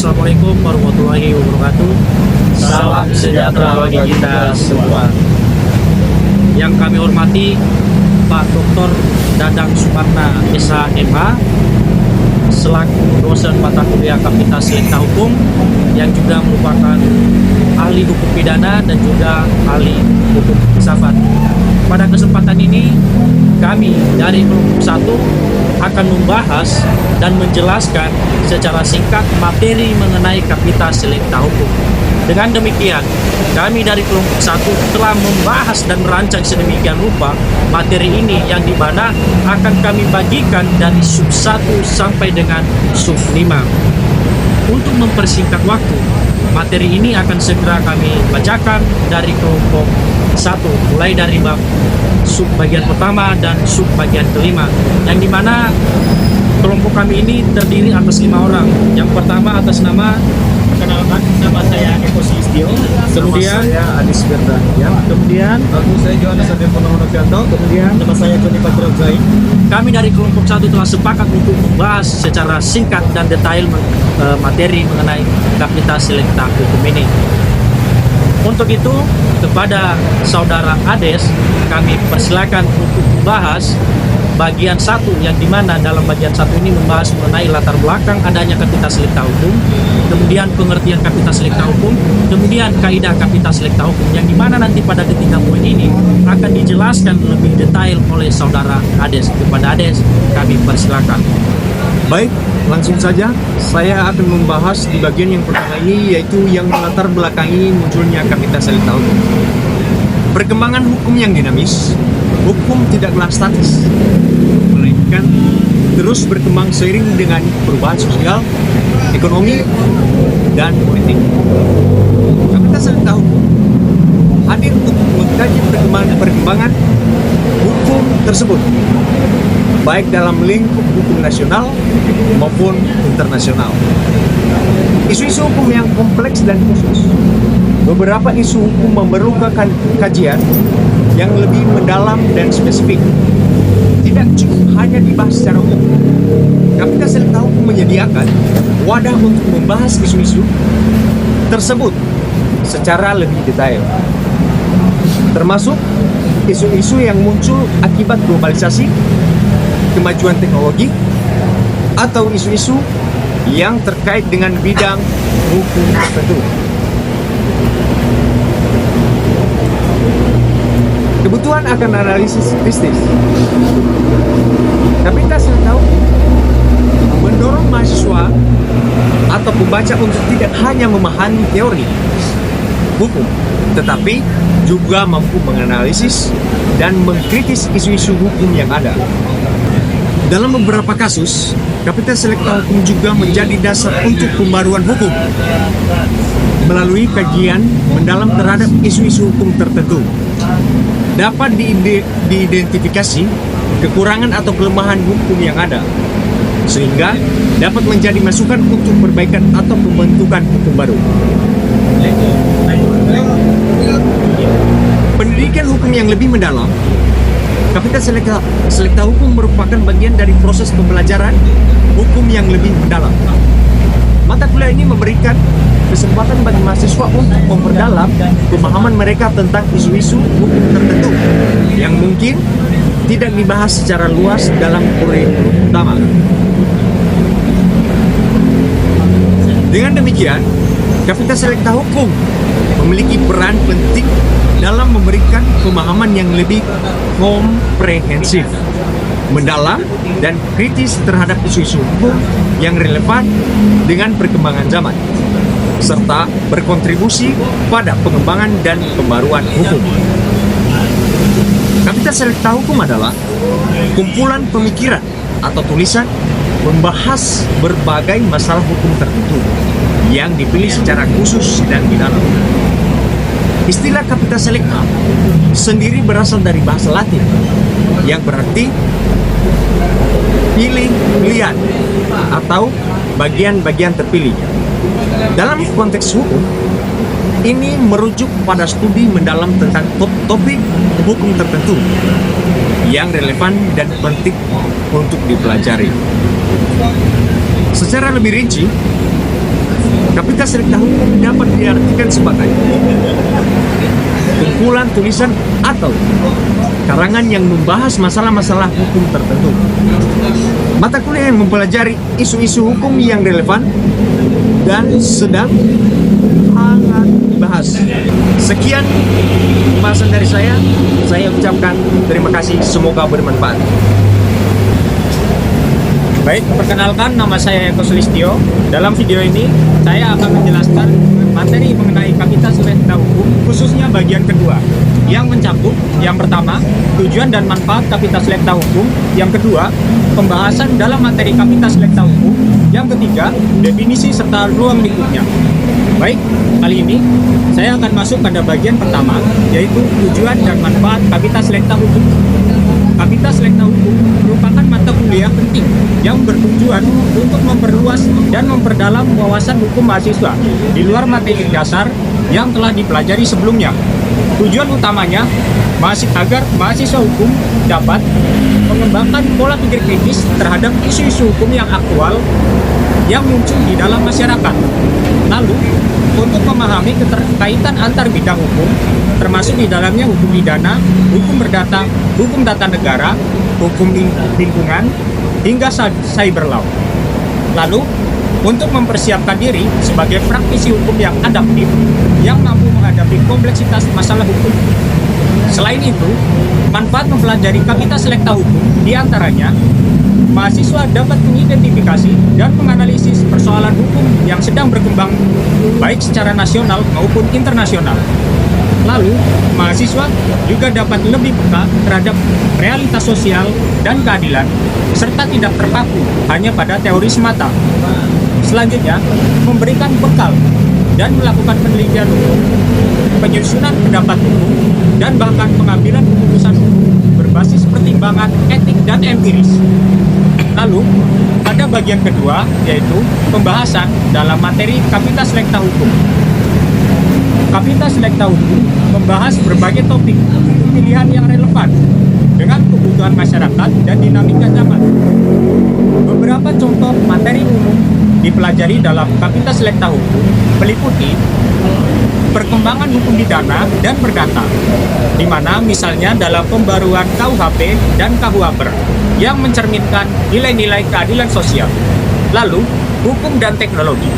Assalamualaikum warahmatullahi wabarakatuh. Salam sejahtera bagi kita semua. Yang kami hormati Pak Dr. Dadang Suparna SH.MH selaku dosen mata kuliah Fakultas Selekta Hukum yang juga merupakan ahli hukum pidana dan juga ahli hukum filsafat. Pada kesempatan ini kami dari kelompok 1 akan membahas dan menjelaskan secara singkat materi mengenai Fakultas Selekta Hukum. Dengan demikian, kami dari kelompok 1 telah membahas dan merancang sedemikian rupa materi ini yang dimana akan kami bagikan dari sub 1 sampai dengan sub 5. Untuk mempersingkat waktu, materi ini akan segera kami bacakan dari kelompok 1, mulai dari bab sub bagian pertama dan sub bagian kelima, yang dimana kelompok kami ini terdiri atas 5 orang. Yang pertama atas nama, perkenalkan, nama saya Eko Sulistyo. Kemudian saya Adis Firdahian. Kemudian saya Johannes Adepono Novianto. Kemudian nama saya Joni Patriot Zain. Kami dari kelompok 1 telah sepakat untuk membahas secara singkat dan detail materi mengenai Fakultas Selekta Hukum ini. Untuk itu, kepada saudara Ades, kami persilakan untuk membahas bagian 1, yang dimana dalam bagian 1 ini membahas mengenai latar belakang adanya Fakultas Selekta Hukum, kemudian pengertian Fakultas Selekta Hukum, kemudian kaidah Fakultas Selekta Hukum, yang dimana nanti pada ketiga poin ini akan dijelaskan lebih detail oleh saudara Ades. Kepada Ades, kami persilakan. Baik, langsung saja saya akan membahas di bagian yang pertama ini, yaitu yang melatar belakangi munculnya Fakultas Selekta Hukum. Perkembangan hukum yang dinamis, hukum tidaklah statis, melainkan terus berkembang seiring dengan perubahan sosial, ekonomi, dan politik. Fakultas Selekta Hukum hadir untuk mengkaji perkembangan hukum tersebut, baik dalam lingkup hukum nasional maupun internasional. Isu-isu hukum yang kompleks dan khusus. Beberapa isu hukum memerlukan kajian yang lebih mendalam dan spesifik. Tidak cukup hanya dibahas secara umum. Fakultas Selekta Hukum menyediakan wadah untuk membahas isu-isu tersebut secara lebih detail, termasuk isu-isu yang muncul akibat globalisasi, kemajuan teknologi, atau isu-isu yang terkait dengan bidang hukum tertentu. Kebutuhan akan analisis kritis. Fakultas Selekta Hukum mendorong mahasiswa atau pembaca untuk tidak hanya memahami teori hukum, tetapi juga mampu menganalisis dan mengkritis isu-isu hukum yang ada. Dalam beberapa kasus, Fakultas Selekta Hukum juga menjadi dasar untuk pembaruan hukum melalui kajian mendalam terhadap isu-isu hukum tertentu. Dapat diidentifikasi kekurangan atau kelemahan hukum yang ada, sehingga dapat menjadi masukan untuk perbaikan atau pembentukan hukum baru. Pendidikan hukum yang lebih mendalam. Fakultas Selekta Hukum merupakan bagian dari proses pembelajaran hukum yang lebih mendalam. Mata kuliah ini memberikan kesempatan bagi mahasiswa untuk memperdalam pemahaman mereka tentang isu-isu hukum tertentu yang mungkin tidak dibahas secara luas dalam kurikulum utama. Dengan demikian, Fakultas Selekta Hukum memiliki peran penting dalam memberikan pemahaman yang lebih komprehensif, mendalam, dan kritis terhadap isu-isu hukum yang relevan dengan perkembangan zaman, serta berkontribusi pada pengembangan dan pembaruan hukum. Fakultas Selekta Hukum adalah kumpulan pemikiran atau tulisan membahas berbagai masalah hukum tertentu yang dipilih secara khusus dan mendalam. Istilah Fakultas Selekta sendiri berasal dari bahasa Latin yang berarti pilihan atau bagian-bagian terpilih. Dalam konteks hukum, ini merujuk pada studi mendalam tentang topik hukum tertentu yang relevan dan penting untuk dipelajari. Secara lebih rinci, Kapital selekta hukum dapat diartikan sebagai kumpulan tulisan atau karangan yang membahas masalah-masalah hukum tertentu. Mata kuliah yang mempelajari isu-isu hukum yang relevan dan sedang hangat dibahas. Sekian pembahasan dari saya. Saya ucapkan terima kasih, semoga bermanfaat. Baik, perkenalkan, nama saya Eko Sulistyo. Dalam video ini, saya akan menjelaskan materi mengenai kapital selekta hukum, khususnya bagian kedua, yang mencakup yang pertama, tujuan dan manfaat kapital selekta hukum, yang kedua, pembahasan dalam materi kapital selekta hukum, yang ketiga, definisi serta ruang lingkupnya. Baik, kali ini saya akan masuk pada bagian pertama, yaitu tujuan dan manfaat kapital selekta hukum. Kapital selekta hukum merupakan mata kuliah penting yang bertujuan untuk memperluas dan memperdalam wawasan hukum mahasiswa di luar materi dasar yang telah dipelajari sebelumnya. Tujuan utamanya agar mahasiswa hukum dapat mengembangkan pola pikir kritis terhadap isu-isu hukum yang aktual yang muncul di dalam masyarakat. Lalu, untuk memahami keterkaitan antar bidang hukum, termasuk di dalamnya hukum pidana, hukum perdata, hukum tata negara, hukum lingkungan, hingga cyber law. Lalu, untuk mempersiapkan diri sebagai praktisi hukum yang adaptif, yang mampu menghadapi kompleksitas masalah hukum. Selain itu, manfaat mempelajari kapital selekta hukum diantaranya, mahasiswa dapat mengidentifikasi dan menganalisis persoalan hukum yang sedang berkembang baik secara nasional maupun internasional. Lalu, mahasiswa juga dapat lebih peka terhadap realitas sosial dan keadilan, serta tidak terpaku hanya pada teori semata. Selanjutnya, memberikan bekal dan melakukan penelitian hukum, penyusunan pendapat hukum, dan bahkan pengambilan keputusan hukum berbasis pertimbangan etik dan empiris. Lalu, pada bagian kedua, yaitu pembahasan dalam materi kapital selekta hukum. Kapital selekta hukum membahas berbagai topik untuk pilihan yang relevan dengan kebutuhan masyarakat dan dinamika zaman. Beberapa contoh materi umum dipelajari dalam kapital selekta hukum meliputi perkembangan hukum pidana dan perdata, di mana misalnya dalam pembaruan KUHP dan KUHP yang mencerminkan nilai-nilai keadilan sosial. Lalu, hukum dan teknologi.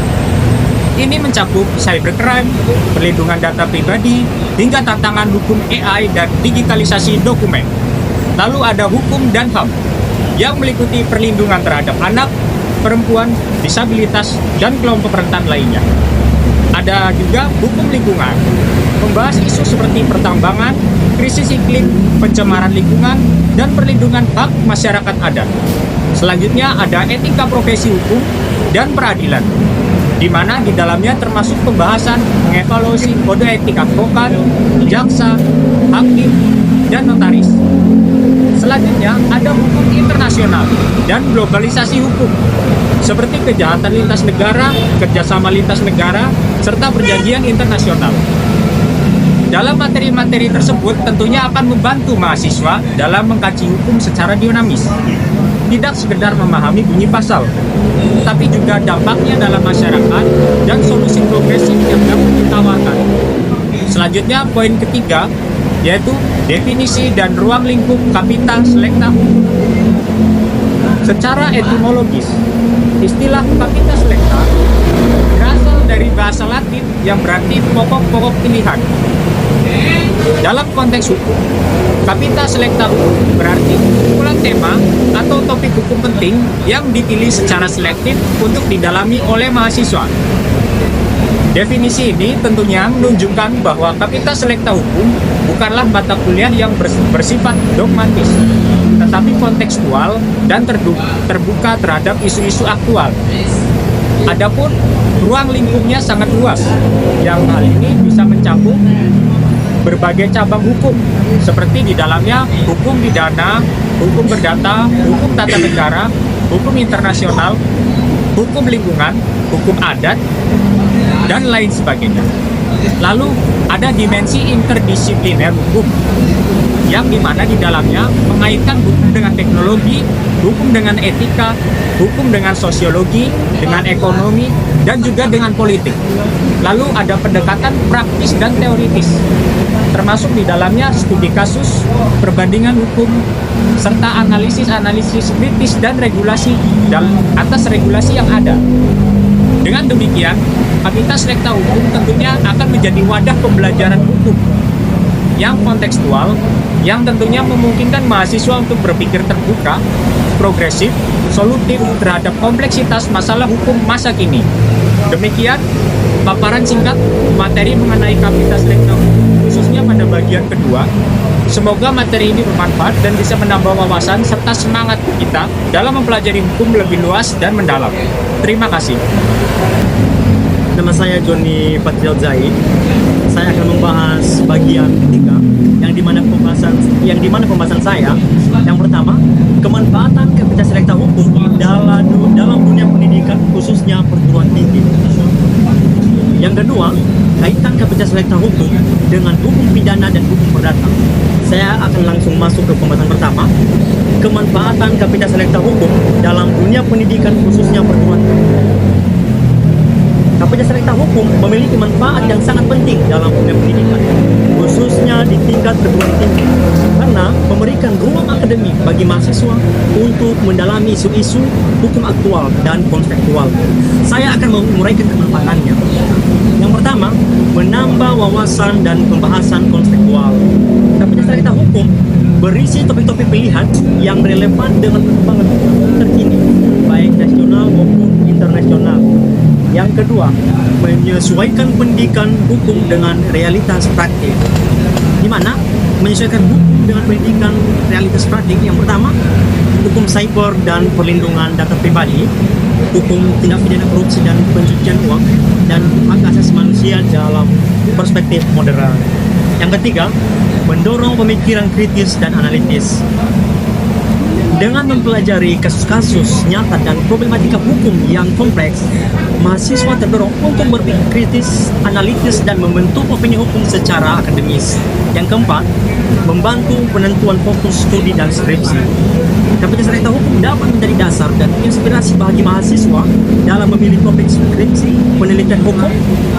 Ini mencakup cybercrime, perlindungan data pribadi, hingga tantangan hukum AI dan digitalisasi dokumen. Lalu ada hukum dan HAM, yang meliputi perlindungan terhadap anak, perempuan, disabilitas, dan kelompok rentan lainnya. Ada juga hukum lingkungan, membahas isu seperti pertambangan, krisis iklim, pencemaran lingkungan, dan perlindungan hak masyarakat adat. Selanjutnya ada etika profesi hukum dan peradilan, di mana di dalamnya termasuk pembahasan mengevaluasi kode etik advokat, jaksa, hakim, dan notaris. Selanjutnya ada hukum internasional dan globalisasi hukum, seperti kejahatan lintas negara, kerjasama lintas negara, serta perjanjian internasional. Dalam materi-materi tersebut tentunya akan membantu mahasiswa dalam mengkaji hukum secara dinamis. Tidak sekedar memahami bunyi pasal, tapi juga dampaknya dalam masyarakat dan solusi progresif yang dapat ditawarkan. Selanjutnya, poin ketiga, yaitu definisi dan ruang lingkup kapital selekta hukum. Secara etimologis, istilah kapital selekta berasal dari bahasa Latin yang berarti pokok-pokok pilihan. Dalam konteks hukum, kapital selekta hukum berarti kumpulan tema atau topik hukum penting yang dipilih secara selektif untuk didalami oleh mahasiswa. Definisi ini tentunya menunjukkan bahwa kapital selekta hukum bukanlah mata kuliah yang bersifat dogmatis, tetapi kontekstual dan terbuka terhadap isu-isu aktual. Adapun ruang lingkupnya sangat luas, yang hal ini bisa mencakup berbagai cabang hukum, seperti di dalamnya hukum pidana, hukum perdata, hukum tata negara, hukum internasional, hukum lingkungan, hukum adat, dan lain sebagainya. Lalu ada dimensi interdisipliner hukum, yang dimana di dalamnya mengaitkan hukum dengan teknologi, hukum dengan etika, hukum dengan sosiologi, dengan ekonomi, dan juga dengan politik. Lalu ada pendekatan praktis dan teoritis, termasuk di dalamnya studi kasus, perbandingan hukum, serta analisis-analisis kritis dan regulasi atas regulasi yang ada. Dengan demikian, Fakultas Rekta Hukum tentunya akan menjadi wadah pembelajaran hukum yang kontekstual, yang tentunya memungkinkan mahasiswa untuk berpikir terbuka, progresif, solutif terhadap kompleksitas masalah hukum masa kini. Demikian paparan singkat materi mengenai Fakultas Rekta Hukum, khususnya pada bagian kedua. Semoga materi ini bermanfaat dan bisa menambah wawasan serta semangat kita dalam mempelajari hukum lebih luas dan mendalam. Terima kasih. Nama saya Joni Patriot Zaid. Saya akan membahas bagian ketiga yang dimana pembahasan saya yang pertama, kemanfaatan Fakultas Rekta Hukum dalam dunia pendidikan khususnya perguruan tinggi. Yang kedua, kaitan Fakultas Rekta Hukum dengan hukum pidana dan hukum perdata. Saya akan langsung masuk ke pembahasan pertama, kemanfaatan Fakultas Rekta Hukum dalam dunia pendidikan khususnya perguruan tinggi. Fakultas Rekta Hukum memiliki manfaat yang sangat penting dalam dunia pendidikan, khususnya di tingkat perguruan tinggi, karena memberikan ruang akademik bagi mahasiswa untuk mendalami isu-isu hukum aktual dan konseptual. Saya akan menguraikan kemanfaatannya. Yang pertama, menambah wawasan dan pembahasan konseptual. Fakultas Rekta Hukum berisi topik-topik pilihan yang relevan dengan perkembangan hukum terkini, baik nasional maupun internasional. Yang kedua, menyesuaikan pendidikan hukum dengan realitas praktik. Di mana menyesuaikan hukum dengan pendidikan realitas praktik? Yang pertama, hukum cyber dan perlindungan data pribadi, hukum tindak pidana korupsi dan pencucian uang, dan hak asasi manusia dalam perspektif modern. Yang ketiga, mendorong pemikiran kritis dan analitis. Dengan mempelajari kasus-kasus nyata dan problematika hukum yang kompleks, mahasiswa terdorong untuk berpikir kritis, analitis, dan membentuk opini hukum secara akademis. Yang keempat, membantu penentuan fokus studi dan skripsi. Fakultas Rekta Hukum dapat menjadi dasar dan inspirasi bagi mahasiswa dalam memilih topik skripsi, penelitian hukum,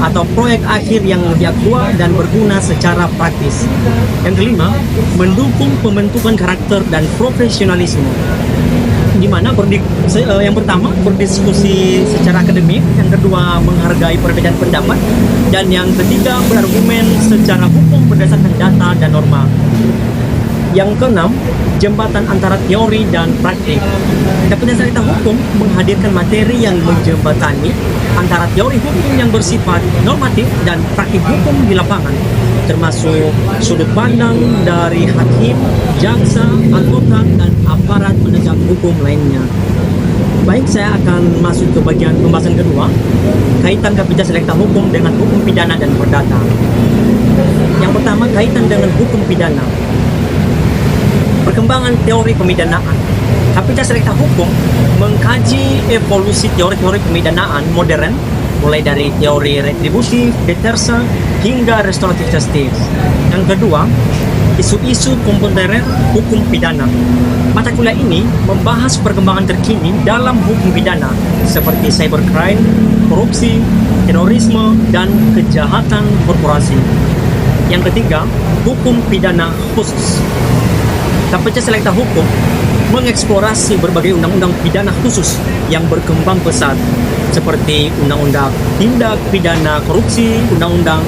atau proyek akhir yang lebih aktual dan berguna secara praktis. Yang kelima, mendukung pembentukan karakter dan profesionalisme. Di mana yang pertama berdiskusi secara akademik, yang kedua menghargai perbedaan pendapat, dan yang ketiga berargumen secara hukum berdasarkan data dan norma. Yang keenam, jembatan antara teori dan praktik. Fakultas Rekta Hukum menghadirkan materi yang menjembatani antara teori hukum yang bersifat normatif dan praktik hukum di lapangan, termasuk sudut pandang dari hakim, jaksa, advokat, dan aparat penegak hukum lainnya. Baik, saya akan masuk ke bagian pembahasan kedua, kaitan Fakultas Rekta Hukum dengan hukum pidana dan perdata. Yang pertama, kaitan dengan hukum pidana. Perkembangan teori pemidanaan. Fakultas Rekta Hukum mengkaji evolusi teori-teori pemidanaan modern, mulai dari teori retributif, detersa, hingga restoratif justice. Yang kedua, isu-isu kontemporer hukum pidana. Mata kuliah ini membahas perkembangan terkini dalam hukum pidana seperti cybercrime, korupsi, terorisme, dan kejahatan korporasi. Yang ketiga, hukum pidana khusus. Fakultas Rekta Hukum mengeksplorasi berbagai undang-undang pidana khusus yang berkembang pesat, seperti Undang-Undang Tindak Pidana Korupsi, Undang-Undang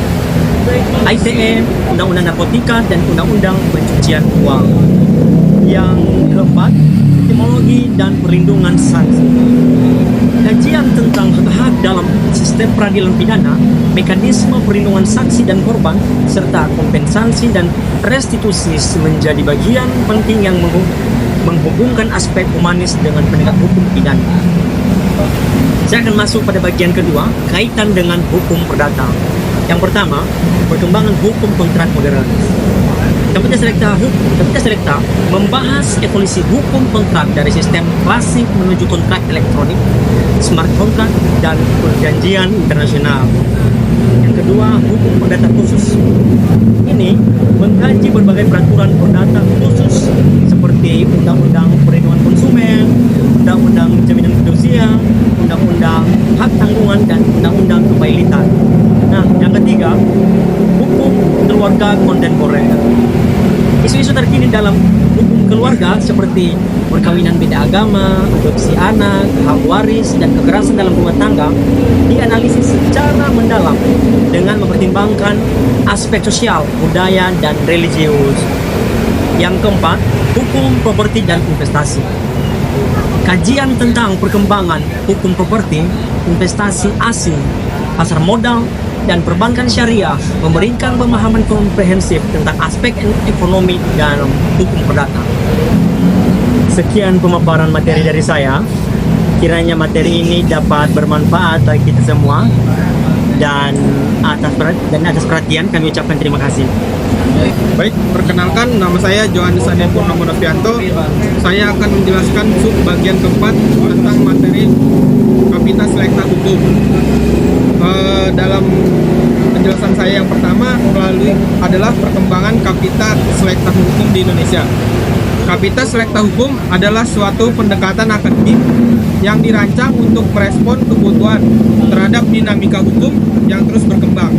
ITE, Undang-Undang Narkotika, dan Undang-Undang Pencucian Uang. Yang keempat, etimologi dan perlindungan saksi. Kajian tentang hak dalam sistem peradilan pidana, mekanisme perlindungan saksi dan korban, serta kompensasi dan restitusi menjadi bagian penting yang menghubungkan aspek humanis dengan penegak hukum pidana. Saya akan masuk pada bagian kedua, kaitan dengan hukum perdata. Yang pertama, perkembangan hukum kontrak modern. Fakultas Rekta membahas evolusi hukum kontrak dari sistem klasik menuju kontrak elektronik, smart contract, dan perjanjian internasional. Yang kedua, hukum perdata khusus. Ini mengkaji berbagai peraturan perdata khusus seperti Undang-Undang Perlindungan Konsumen, Undang-Undang Jaminan Fidusia, Undang-Undang Hak Tanggungan, dan Undang-Undang Kepailitan. Nah, yang ketiga, hukum keluarga kontemporer. Isu-isu terkini dalam hukum keluarga seperti perkawinan beda agama, adopsi anak, hak waris, dan kekerasan dalam rumah tangga dianalisis secara mendalam dengan mempertimbangkan aspek sosial, budaya, dan religius. Yang keempat, hukum properti dan investasi. Kajian tentang perkembangan hukum properti, investasi asing, pasar modal, dan perbankan syariah memberikan pemahaman komprehensif tentang aspek ekonomi dalam hukum perdata. Sekian pemaparan materi dari saya. Kiranya materi ini dapat bermanfaat bagi kita semua, dan atas perhatian kami ucapkan terima kasih. Baik, perkenalkan, nama saya Johannes Ade Purnomo Novianto. Saya akan menjelaskan sub bagian keempat tentang materi Kapita Selekta Hukum. Dalam penjelasan saya yang pertama adalah perkembangan Kapita Selekta Hukum di Indonesia. Kapita Selekta Hukum adalah suatu pendekatan akademik yang dirancang untuk merespon kebutuhan terhadap dinamika hukum yang terus berkembang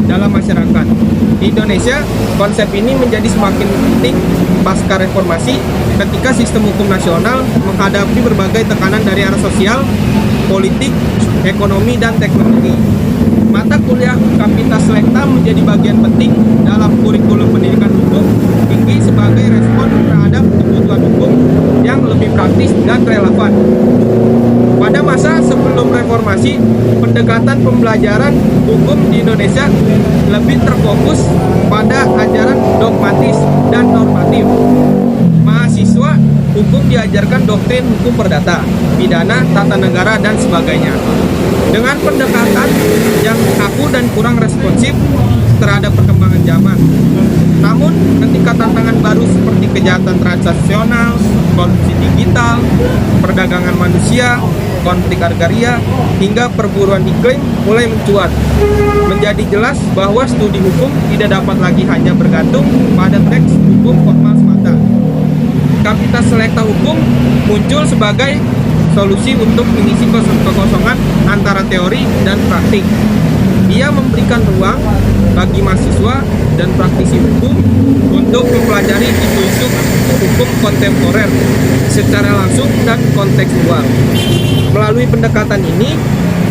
dalam masyarakat. Di Indonesia, konsep ini menjadi semakin penting pasca reformasi ketika sistem hukum nasional menghadapi berbagai tekanan dari arah sosial, politik, ekonomi, dan teknologi. Mata kuliah Kapita Selekta menjadi bagian penting dalam kurikulum pendidikan hukum tinggi sebagai respon terhadap kebutuhan hukum yang lebih praktis dan relevan. Pada masa sebelum reformasi, pendekatan pembelajaran hukum di Indonesia lebih terfokus pada ajaran dogmatis dan normatif. Mahasiswa hukum diajarkan doktrin hukum perdata, pidana, tata negara, dan sebagainya. Dengan pendekatan yang kaku dan kurang responsif terhadap perkembangan zaman. Namun, ketika tantangan baru seperti kejahatan transaksional, korupsi digital, perdagangan manusia, konflik agraria, hingga perburuan iklim mulai mencuat, menjadi jelas bahwa studi hukum tidak dapat lagi hanya bergantung pada teks hukum formal semata. Kapita Selekta Hukum muncul sebagai solusi untuk mengisi kekosongan antara teori dan praktik. Ia memberikan ruang bagi mahasiswa dan praktisi hukum untuk mempelajari isu-isu hukum kontemporer secara langsung dan kontekstual. Melalui pendekatan ini,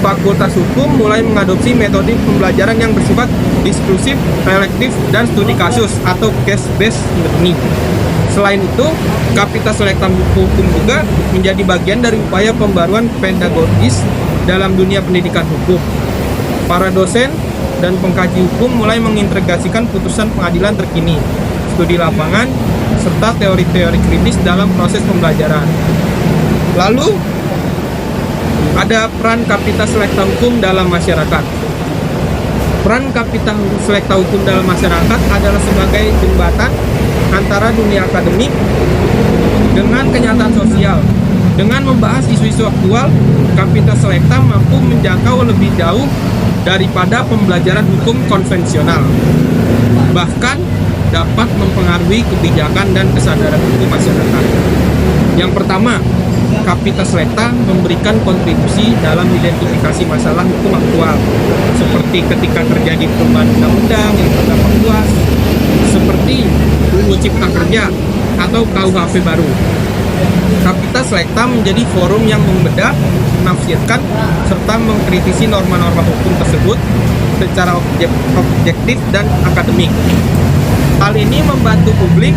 Fakultas Hukum mulai mengadopsi metode pembelajaran yang bersifat diskursif, reflektif, dan studi kasus atau case-based learning. Selain itu, Kapita Selekta Hukum juga menjadi bagian dari upaya pembaruan pedagogis dalam dunia pendidikan hukum. Para dosen dan pengkaji hukum mulai mengintegrasikan putusan pengadilan terkini, studi lapangan, serta teori-teori kritis dalam proses pembelajaran. Lalu, ada peran Kapita Selekta Hukum dalam masyarakat. Peran Kapita Selekta Hukum dalam masyarakat adalah sebagai jembatan antara dunia akademik dengan kenyataan sosial. Dengan membahas isu-isu aktual, Kapita Selekta mampu menjangkau lebih jauh daripada pembelajaran hukum konvensional. Bahkan dapat mempengaruhi kebijakan dan kesadaran hukum masyarakat. Yang pertama, Kapita Selekta memberikan kontribusi dalam identifikasi masalah hukum aktual, seperti ketika terjadi perubahan undang-undang yang berdampak luas, seperti UU Cipta Kerja atau KUHP baru. Kapita Selekta menjadi forum yang membedah, menafsirkan, serta mengkritisi norma-norma hukum tersebut secara objektif dan akademik. Hal ini membantu publik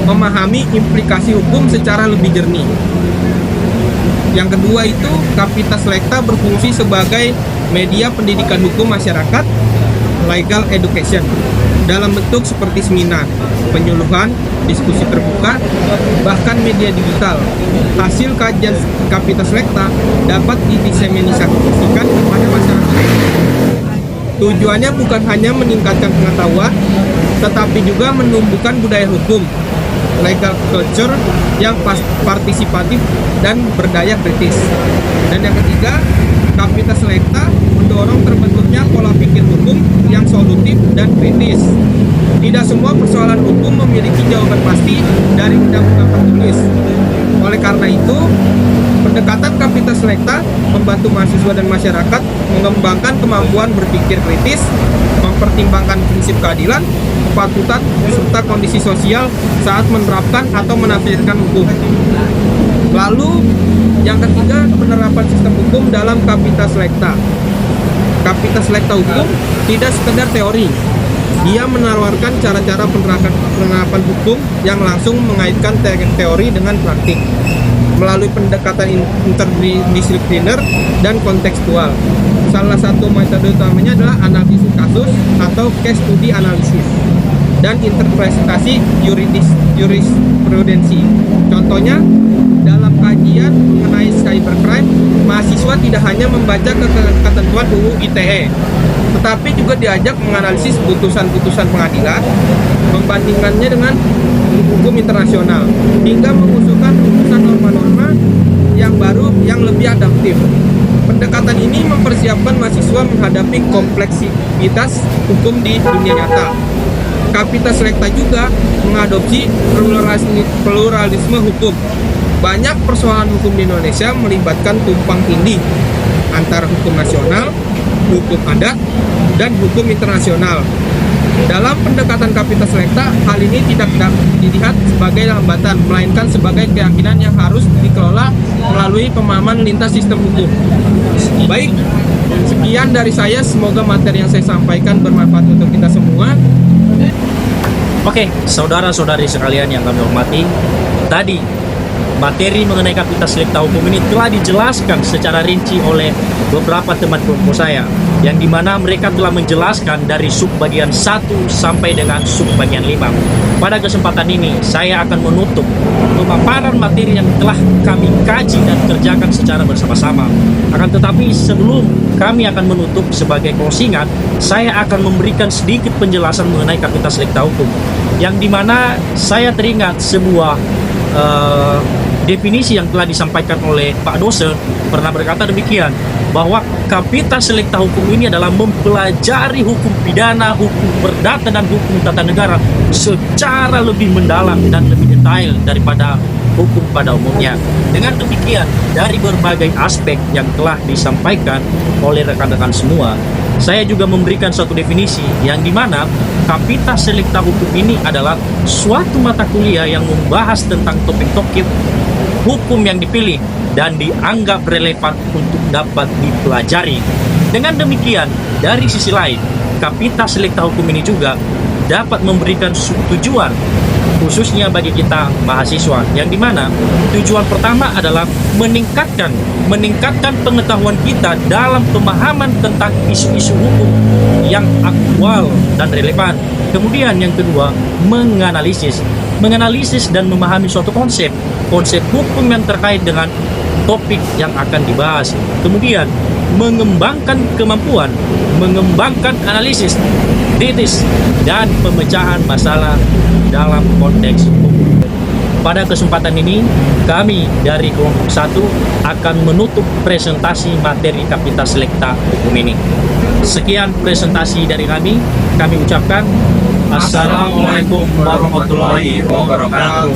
memahami implikasi hukum secara lebih jernih. Yang kedua itu, Kapita Selekta berfungsi sebagai media pendidikan hukum masyarakat, legal education, dalam bentuk seperti seminar, penyuluhan, diskusi terbuka, bahkan media digital. Hasil kajian Kapita Selekta dapat didiseminasikan kepada masyarakat. Tujuannya bukan hanya meningkatkan pengetahuan, tetapi juga menumbuhkan budaya hukum, legal culture yang partisipatif dan berdaya kritis. Dan yang ketiga, Kapitas Selekta mendorong terbentuknya pola pikir hukum yang solutif dan kritis. Tidak semua persoalan hukum memiliki jawaban pasti dari undang-undang tertulis. Oleh karena itu, pendekatan Kapitas Selekta membantu mahasiswa dan masyarakat mengembangkan kemampuan berpikir kritis, mempertimbangkan prinsip keadilan, kepatutan, serta kondisi sosial saat menerapkan atau menafsirkan hukum. Lalu, yang ketiga, penerapan sistem hukum dalam Kapitas Selekta. Kapitas Selekta hukum tidak sekedar teori. Dia menawarkan cara-cara penerapan hukum yang langsung mengaitkan teori dengan praktik melalui pendekatan interdisipliner dan kontekstual. Salah satu metode utamanya adalah analisis kasus atau case study analysis dan interpretasi jurisprudensi. Contohnya, dalam kajian mengenai cybercrime, mahasiswa tidak hanya membaca ketentuan UU ITE, tetapi juga diajak menganalisis putusan-putusan pengadilan, membandingkannya dengan hukum internasional, hingga mengusulkan rumusan norma-norma yang baru yang lebih adaptif. Pendekatan ini mempersiapkan mahasiswa menghadapi kompleksitas hukum di dunia nyata. Kapitas Selekta juga mengadopsi pluralisme hukum. Banyak persoalan hukum di Indonesia melibatkan tumpang tindih antara hukum nasional, hukum adat, dan hukum internasional. Dalam pendekatan Kapitas Selekta, hal ini tidak dilihat sebagai hambatan, melainkan sebagai keyakinan yang harus dikelola melalui pemahaman lintas sistem hukum. Baik, sekian dari saya. Semoga materi yang saya sampaikan bermanfaat untuk kita semua. Oke, saudara-saudari sekalian yang kami hormati, tadi materi mengenai Kapitas Selekta hukum ini telah dijelaskan secara rinci oleh beberapa teman kelompok saya, yang dimana mereka telah menjelaskan dari subbagian 1 sampai dengan subbagian 5. Pada kesempatan ini, saya akan menutup pemaparan materi yang telah kami kaji dan kerjakan secara bersama-sama. Akan tetapi sebelum kami akan menutup sebagai closingan, saya akan memberikan sedikit penjelasan mengenai Kapitas Selekta hukum, yang dimana saya teringat sebuah definisi yang telah disampaikan oleh Pak dosen pernah berkata demikian, bahwa Kapitas Selekta hukum ini adalah mempelajari hukum pidana, hukum perdata, dan hukum tata negara secara lebih mendalam dan lebih detail daripada hukum pada umumnya. Dengan demikian, dari berbagai aspek yang telah disampaikan oleh rekan-rekan semua, saya juga memberikan suatu definisi yang dimana Kapitas Selekta hukum ini adalah suatu mata kuliah yang membahas tentang topik-topik hukum yang dipilih dan dianggap relevan untuk dapat dipelajari. Dengan demikian, dari sisi lain, Kapitas Selekta hukum ini juga dapat memberikan tujuan khususnya bagi kita mahasiswa, yang dimana tujuan pertama adalah meningkatkan pengetahuan kita dalam pemahaman tentang isu-isu hukum yang aktual dan relevan. Kemudian yang kedua, menganalisis dan memahami suatu konsep hukum yang terkait dengan topik yang akan dibahas. Kemudian mengembangkan kemampuan, mengembangkan analisis kritis dan pemecahan masalah dalam konteks hukum. Pada kesempatan ini, kami dari kelompok 1 akan menutup presentasi materi Kapitas Selekta hukum ini. Sekian presentasi dari kami ucapkan Assalamualaikum warahmatullahi wabarakatuh.